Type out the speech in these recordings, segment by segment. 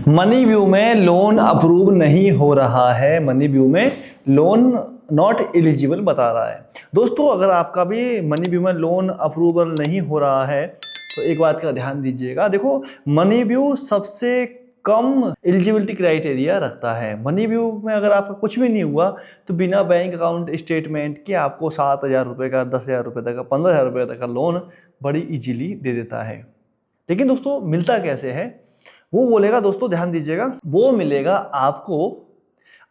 Money view में loan approve नहीं हो रहा है, मनी व्यू में लोन नॉट एलिजिबल बता रहा है। दोस्तों अगर आपका भी मनी व्यू में लोन अप्रूवल नहीं हो रहा है तो एक बात का ध्यान दीजिएगा। देखो मनी व्यू सबसे कम एलिजिबिलिटी क्राइटेरिया रखता है। मनी व्यू में अगर आपका कुछ भी नहीं हुआ तो बिना बैंक अकाउंट स्टेटमेंट के आपको 7,000 रुपये का, 10,000 रुपये तक का, 15,000 रुपये तक का लोन बड़ी इजीली दे देता है। लेकिन दोस्तों मिलता कैसे है वो बोलेगा। दोस्तों ध्यान दीजिएगा, वो मिलेगा आपको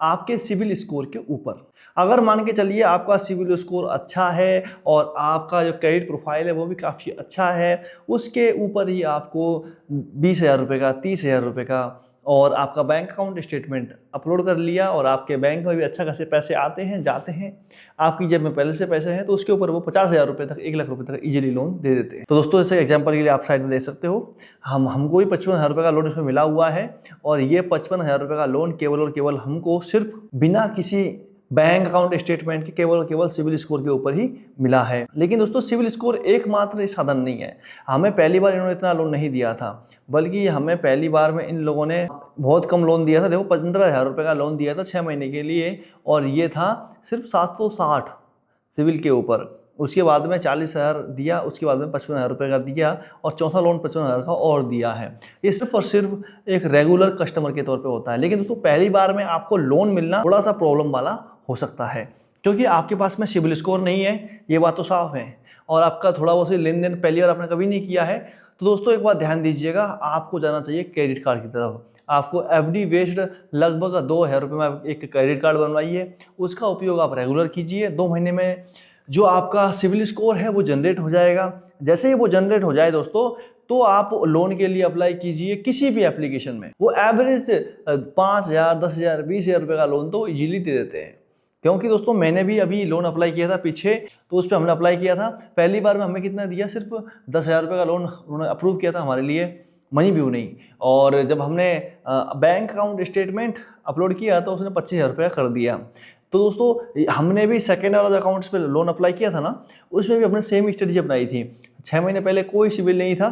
आपके सिविल स्कोर के ऊपर। अगर मान के चलिए आपका सिविल स्कोर अच्छा है और आपका जो क्रेडिट प्रोफाइल है वो भी काफ़ी अच्छा है, उसके ऊपर ही आपको 20,000 रुपये का, 30,000 रुपये का और आपका बैंक अकाउंट स्टेटमेंट अपलोड कर लिया और आपके बैंक में भी अच्छा खासे पैसे आते हैं जाते हैं, आपकी जेब में पहले से पैसे हैं, तो उसके ऊपर वो 50,000 रुपये तक, 1 लाख रुपये तक इजीली लोन दे देते हैं। तो दोस्तों जैसे एग्जांपल के लिए आप साइड में देख सकते हो, हमको भी 55,000 रुपये का लोन इसमें मिला हुआ है और ये 55,000 रुपये का लोन केवल और केवल हमको सिर्फ बिना किसी बैंक अकाउंट स्टेटमेंट के केवल और केवल सिविल स्कोर के ऊपर ही मिला है। लेकिन दोस्तों सिविल स्कोर एकमात्र साधन नहीं है। हमें पहली बार इन्होंने इतना लोन नहीं दिया था, बल्कि हमें पहली बार में इन लोगों ने बहुत कम लोन दिया था। देखो 15,000 रुपये का लोन दिया था 6 महीने के लिए और ये था सिर्फ 760 सिविल के ऊपर। उसके बाद में 40,000 दिया, उसके बाद में 55,000 रुपये का दिया और चौथा लोन 55,000 का और दिया है। ये सिर्फ और सिर्फ एक रेगुलर कस्टमर के तौर पे होता है। लेकिन दोस्तों पहली बार में आपको लोन मिलना थोड़ा सा प्रॉब्लम वाला हो सकता है, क्योंकि आपके पास में सिविल स्कोर नहीं है, ये बात तो साफ है, और आपका थोड़ा बहुत लेन देन पहली बार आपने कभी नहीं किया है। तो दोस्तों एक बात ध्यान दीजिएगा, आपको जाना चाहिए क्रेडिट कार्ड की तरफ। आपको एफडी बेस्ड लगभग 2,000 रुपये में एक क्रेडिट कार्ड बनवाइए, उसका उपयोग आप रेगुलर कीजिए। 2 महीने में जो आपका सिविल स्कोर है वो जनरेट हो जाएगा। जैसे ही वो जनरेट हो जाए दोस्तों, तो आप लोन के लिए अप्लाई कीजिए किसी भी एप्लीकेशन में। वो एवरेज 5,000, 10,000, 20,000 रुपये का लोन तो इजीली दे देते हैं। क्योंकि दोस्तों मैंने भी अभी लोन अप्लाई किया था पीछे, तो उस पर हमने अप्लाई किया था। पहली बार में हमें कितना दिया, सिर्फ 10,000 रुपये का लोन उन्होंने अप्रूव किया था हमारे लिए, मनी व्यू नहीं। और जब हमने बैंक अकाउंट स्टेटमेंट अपलोड किया तो उसने 25,000 रुपये कर दिया। तो दोस्तों हमने भी सेकेंड वाला अकाउंट्स पे लोन अप्लाई किया था ना, उसमें भी हमने सेम स्ट्रेटजी अपनाई थी। 6 महीने पहले कोई सिविल नहीं था,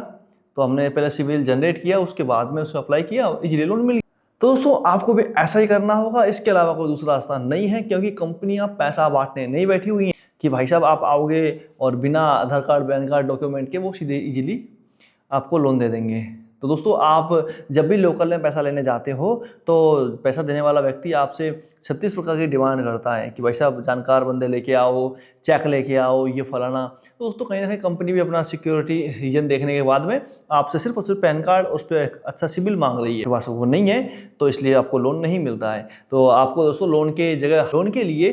तो हमने पहले सिविल जनरेट किया, उसके बाद में उसको अप्लाई किया, इजीली लोन मिल गया। तो दोस्तों आपको भी ऐसा ही करना होगा, इसके अलावा कोई दूसरा रास्ता नहीं है। क्योंकि कंपनियां पैसा बांटने नहीं बैठी हुई हैं कि भाई साहब आप आओगे और बिना आधार कार्ड, पैन कार्ड, डॉक्यूमेंट के वो सीधे इजीली आपको लोन दे देंगे। तो दोस्तों आप जब भी लोकल में पैसा लेने जाते हो तो पैसा देने वाला व्यक्ति आपसे 36 प्रकार की डिमांड करता है कि भाई साहब जानकार बंदे लेके आओ, चेक लेके आओ, ये फलाना। तो दोस्तों कहीं ना कहीं कंपनी भी अपना सिक्योरिटी रीजन देखने के बाद में आपसे सिर्फ और सिर्फ पैन कार्ड, उस पर अच्छा सिबिल मांग रही है, बस वो नहीं है तो इसलिए आपको लोन नहीं मिलता है। तो आपको दोस्तों लोन के जगह लोन के लिए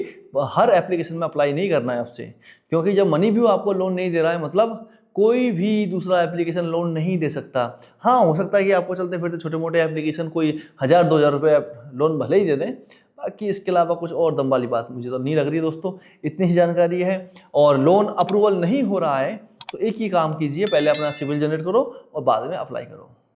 हर एप्लीकेशन में अप्लाई नहीं करना है आपसे, क्योंकि जब मनी व्यू आपको लोन नहीं दे रहा है मतलब कोई भी दूसरा एप्लीकेशन लोन नहीं दे सकता। हाँ हो सकता है कि आपको चलते फिरते छोटे मोटे एप्लीकेशन कोई 1,000-2,000 रुपये लोन भले ही दे दें, बाकी इसके अलावा कुछ और दम वाली बात मुझे तो नहीं लग रही दोस्तों। इतनी ही जानकारी है। और लोन अप्रूवल नहीं हो रहा है तो एक ही काम कीजिए, पहले अपना सिविल जनरेट करो और बाद में अप्लाई करो।